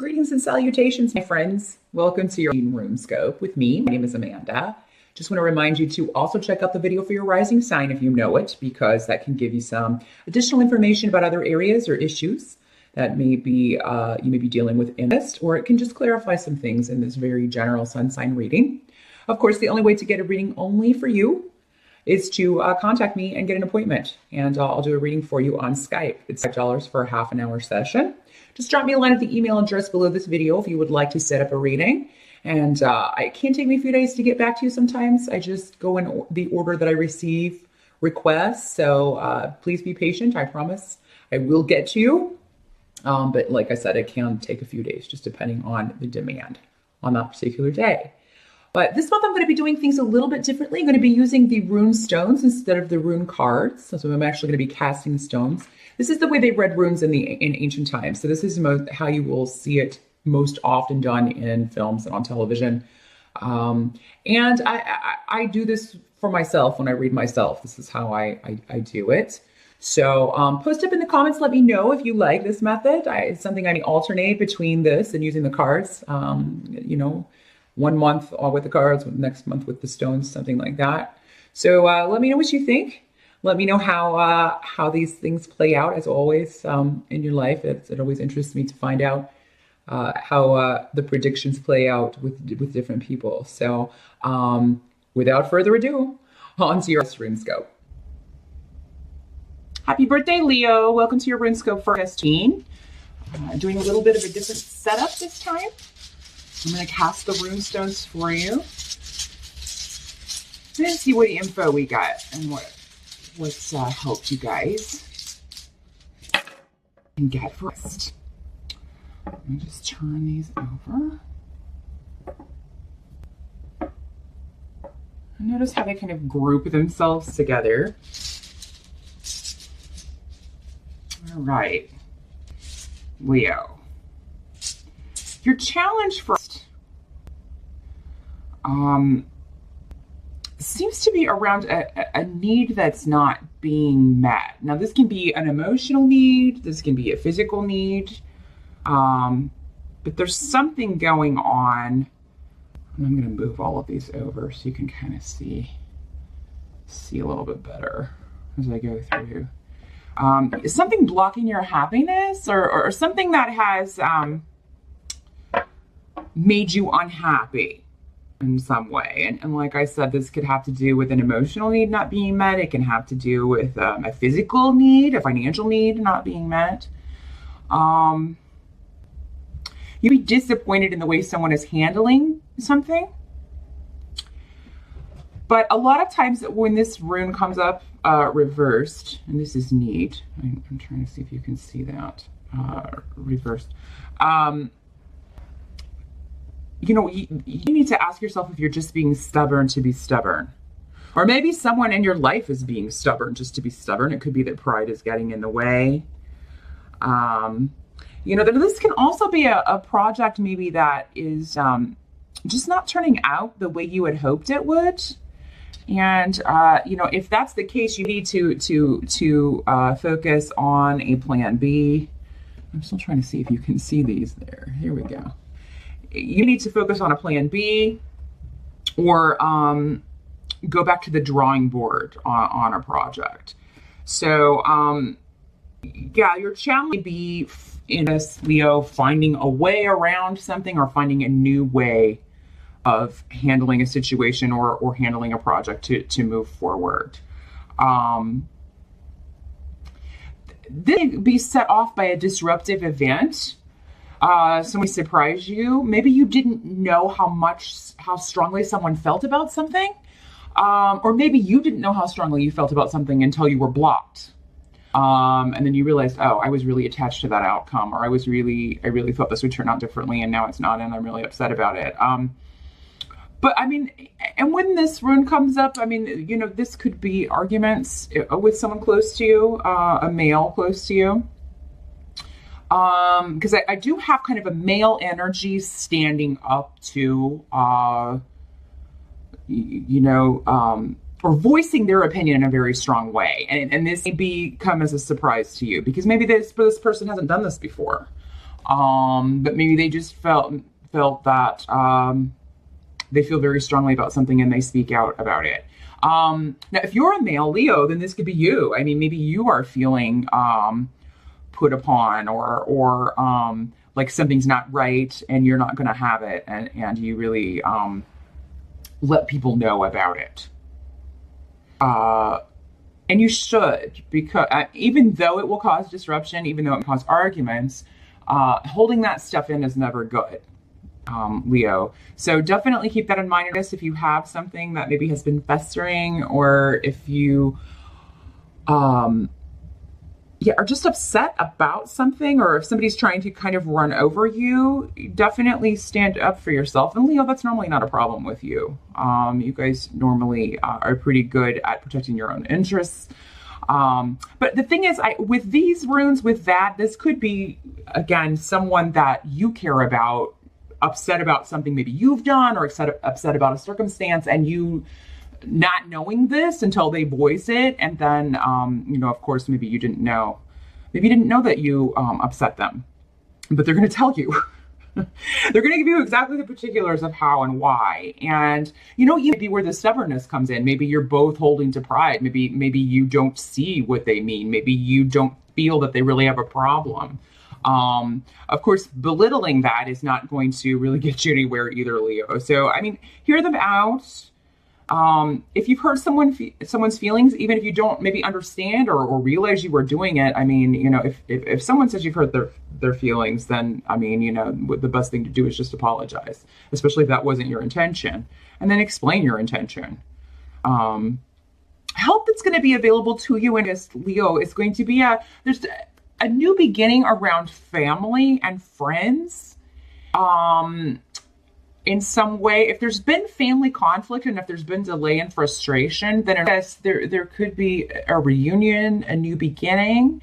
Greetings and salutations, my friends. Welcome to your room scope with me. My name is Amanda. Just want to remind you to also check out the video for your rising sign if you know it, because that can give you some additional information about other areas or issues that may be you may be dealing with in this, or it can just clarify some things in this very general sun sign reading. Of course, the only way to get a reading only for you is to contact me and get an appointment, and I'll do a reading for you on Skype. It's $5 for a half an hour session. Just drop me a line at the email address below this video if you would like to set up a reading. And it can take me a few days to get back to you sometimes. I just go in the order that I receive requests. So please be patient. I promise I will get to you. But like I said, it can take a few days just depending on the demand on that particular day. But this month I'm going to be doing things a little bit differently. I'm going to be using the rune stones instead of the rune cards. So I'm actually going to be casting stones. This is the way they read runes in ancient times. So this is how you will see it most often done in films and on television. And I do this for myself when I read myself. This is how I do it. So post up in the comments, let me know if you like this method. It's something I alternate between this and using the cards. 1 month all with the cards, next month with the stones, something like that. So let me know what you think. Let me know how these things play out, as always, in your life. It always interests me to find out how the predictions play out with different people. So without further ado, on to your RuneScope. Happy birthday, Leo. Welcome to your RuneScope for 15. Doing a little bit of a different setup this time. I'm going to cast the rune stones for you. Let's see what info we got and what's helped you guys and get first. Let me just turn these over. And notice how they kind of group themselves together. All right, Leo. Your challenge first seems to be around a need that's not being met. Now, this can be an emotional need. This can be a physical need. But there's something going on. And I'm going to move all of these over so you can kind of see a little bit better as I go through. Is something blocking your happiness or something that has made you unhappy in some way? And like I said, this could have to do with an emotional need not being met. It can have to do with a physical need, a financial need not being met. You'd be disappointed in the way someone is handling something. But a lot of times when this rune comes up reversed, and this is neat. I'm trying to see if you can see that reversed. You need to ask yourself if you're just being stubborn to be stubborn. Or maybe someone in your life is being stubborn just to be stubborn. It could be that pride is getting in the way. This can also be a project maybe that is just not turning out the way you had hoped it would. And, if that's the case, you need to focus on a plan B. I'm still trying to see if you can see these there. Here we go. You need to focus on a plan B, or go back to the drawing board on a project. So, your challenge may be in this, Leo, finding a way around something or finding a new way of handling a situation or handling a project to move forward. This may be set off by a disruptive event. Somebody surprised you. Maybe you didn't know how strongly someone felt about something. Or maybe you didn't know how strongly you felt about something until you were blocked. And then you realized, oh, I was really attached to that outcome, or I really thought this would turn out differently, and now it's not, and I'm really upset about it. But I mean, and when this rune comes up, I mean, this could be arguments with someone close to you, a male close to you. Because I do have kind of a male energy standing up to, or voicing their opinion in a very strong way. And this may come as a surprise to you, because maybe this person hasn't done this before. But maybe they just felt that they feel very strongly about something and they speak out about it. Now, if you're a male Leo, then this could be you. I mean, maybe you are feeling put upon, or like something's not right and you're not going to have it, and you really let people know about it. And you should, because even though it will cause disruption, even though it can cause arguments, holding that stuff in is never good, Leo. So definitely keep that in mind. If you have something that maybe has been festering, or if you are just upset about something, or if somebody's trying to kind of run over you, definitely stand up for yourself. And Leo, that's normally not a problem with you. You guys normally are pretty good at protecting your own interests. But the thing is, with these runes, with that, this could be, again, someone that you care about, upset about something maybe you've done, or upset about a circumstance, and you not knowing this until they voice it. And then, of course, maybe you didn't know. Maybe you didn't know that you upset them, but they're going to tell you. They're going to give you exactly the particulars of how and why. And, maybe where the stubbornness comes in. Maybe you're both holding to pride. Maybe you don't see what they mean. Maybe you don't feel that they really have a problem. Of course, belittling that is not going to really get you anywhere either, Leo. So, I mean, hear them out. If you've hurt someone's feelings, even if you don't maybe understand or realize you were doing it, I mean, if someone says you've hurt their feelings, then, I mean, the best thing to do is just apologize, especially if that wasn't your intention, and then explain your intention. Help that's going to be available to you in this, Leo, is going to be there's a new beginning around family and friends. In some way, if there's been family conflict and if there's been delay and frustration, then there could be a reunion, a new beginning.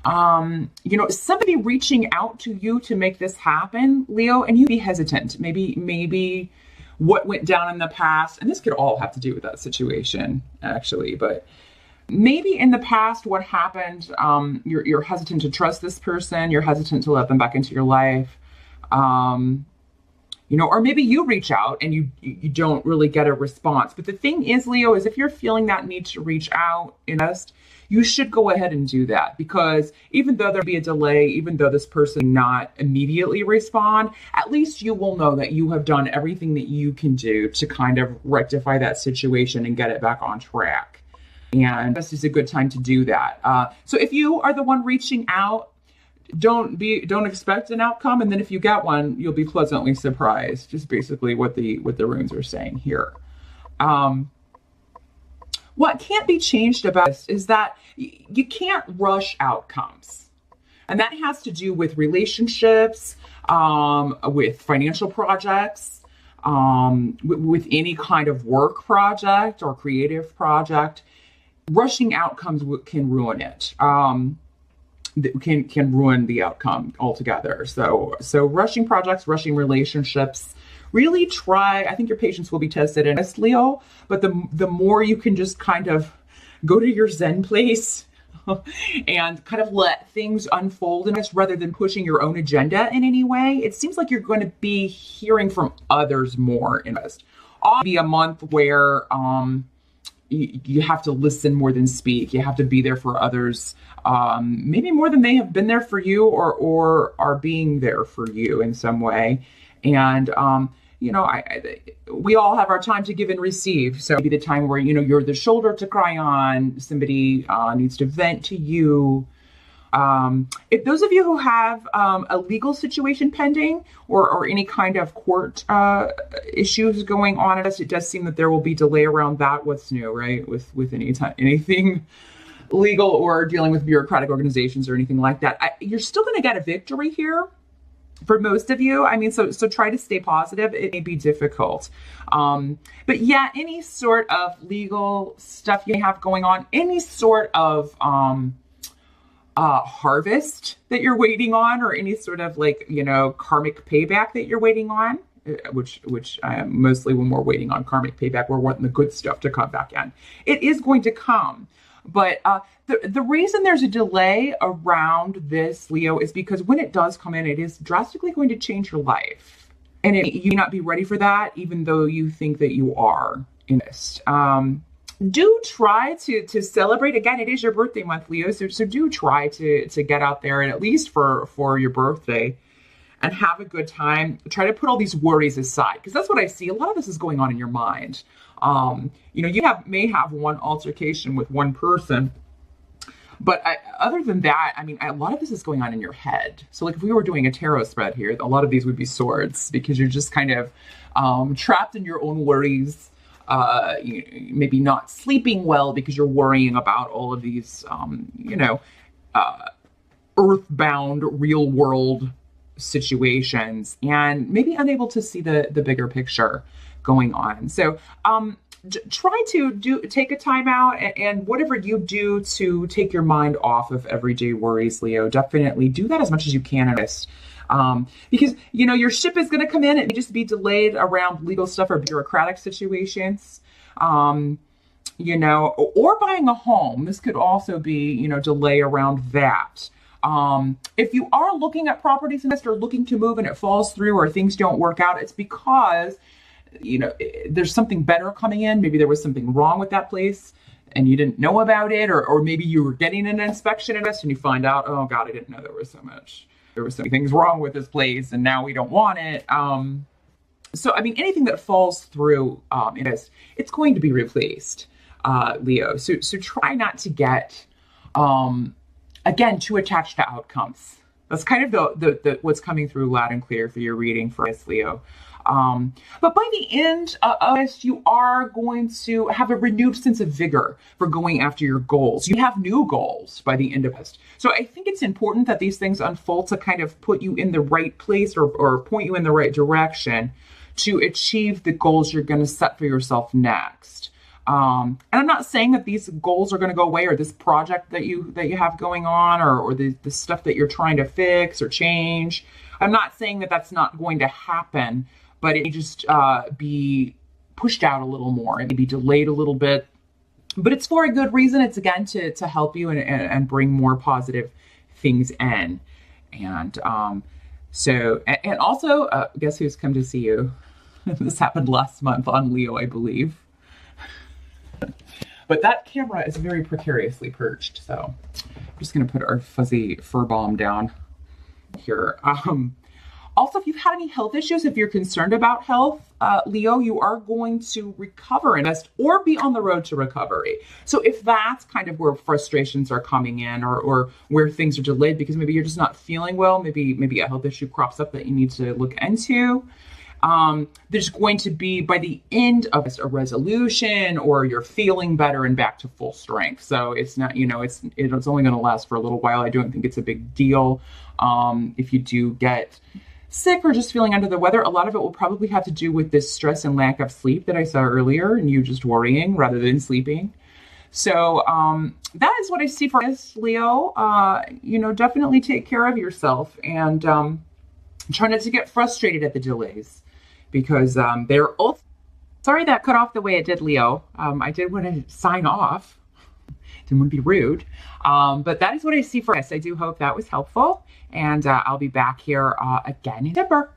Somebody reaching out to you to make this happen, Leo, and you be hesitant. Maybe what went down in the past, and this could all have to do with that situation, actually, but maybe in the past, what happened, you're hesitant to trust this person, you're hesitant to let them back into your life. Or maybe you reach out and you don't really get a response. But the thing is, Leo, is if you're feeling that need to reach out, you should go ahead and do that, because even though there'll be a delay, even though this person not immediately respond, at least you will know that you have done everything that you can do to kind of rectify that situation and get it back on track. And this is a good time to do that. So if you are the one reaching out, don't expect an outcome, and then if you get one, you'll be pleasantly surprised. Just basically what the runes are saying here. What can't be changed about this is that you can't rush outcomes, and that has to do with relationships, with financial projects, with any kind of work project or creative project. Rushing outcomes can ruin it. Can ruin the outcome altogether. So rushing projects, rushing relationships, really try. I think your patience will be tested in this, Leo, but the more you can just kind of go to your Zen place and kind of let things unfold in this rather than pushing your own agenda in any way, it seems like you're going to be hearing from others more in this. It'll be a month where you have to listen more than speak. You have to be there for others, maybe more than they have been there for you, or are being there for you in some way. And, we all have our time to give and receive. So maybe the time where, you're the shoulder to cry on, somebody needs to vent to you. If those of you who have a legal situation pending or any kind of court issues going on, it does seem that there will be delay around that. What's new, right? With anything legal or dealing with bureaucratic organizations or anything like that, you're still going to get a victory here for most of you. I mean, so try to stay positive. It may be difficult. But yeah, any sort of legal stuff you have going on, any sort of harvest that you're waiting on, or any sort of karmic payback that you're waiting on, which mostly when we're waiting on karmic payback, we're wanting the good stuff to come back in. It is going to come. But the reason there's a delay around this, Leo, is because when it does come in, it is drastically going to change your life. And you may not be ready for that, even though you think that you are in this. Do try to celebrate. Again, it is your birthday month, Leo, so do try to get out there, and at least for your birthday, and have a good time. Try to put all these worries aside, because that's what I see. A lot of this is going on in your mind. You may have one altercation with one person, but other than that, I mean, a lot of this is going on in your head. So like if we were doing a tarot spread here, a lot of these would be swords, because you're just kind of trapped in your own worries. Maybe not sleeping well because you're worrying about all of these, earthbound, real world situations, and maybe unable to see the bigger picture going on. So try to take a time out, and whatever you do to take your mind off of everyday worries, Leo, definitely do that as much as you can in this. Because, your ship is going to come in. It may just be delayed around legal stuff or bureaucratic situations, or buying a home. This could also be, delay around that. If you are looking at properties and or looking to move and it falls through or things don't work out, it's because, there's something better coming in. Maybe there was something wrong with that place and you didn't know about it, or maybe you were getting an inspection and you find out, oh God, I didn't know there was so many things wrong with this place and now we don't want it. So, I mean, anything that falls through, it's going to be replaced, Leo. So try not to get, again, too attached to outcomes. That's kind of the what's coming through loud and clear for your reading for this, Leo. But by the end of this, you are going to have a renewed sense of vigor for going after your goals. You have new goals by the end of this. So I think it's important that these things unfold to kind of put you in the right place or point you in the right direction to achieve the goals you're going to set for yourself next. And I'm not saying that these goals are going to go away, or this project that you have going on, or the stuff that you're trying to fix or change. I'm not saying that that's not going to happen, but it may just be pushed out a little more. It may be delayed a little bit, but it's for a good reason. It's again to help you and bring more positive things in. And and also, guess who's come to see you? This happened last month on Leo, I believe. But that camera is very precariously perched, so I'm just going to put our fuzzy fur balm down here. Also, if you've had any health issues, if you're concerned about health, Leo, you are going to recover or be on the road to recovery. So if that's kind of where frustrations are coming in, or where things are delayed because maybe you're just not feeling well, maybe a health issue crops up that you need to look into, there's going to be, by the end of this, a resolution, or you're feeling better and back to full strength. So it's not, it's only going to last for a little while. I don't think it's a big deal. If you do get sick or just feeling under the weather, a lot of it will probably have to do with this stress and lack of sleep that I saw earlier, and you just worrying rather than sleeping. So that is what I see for this, Leo. Definitely take care of yourself, and try not to get frustrated at the delays, because they're all... Sorry that cut off the way it did, Leo. I did want to sign off. Didn't want to be rude. But that is what I see for us. I do hope that was helpful. And I'll be back here again in December.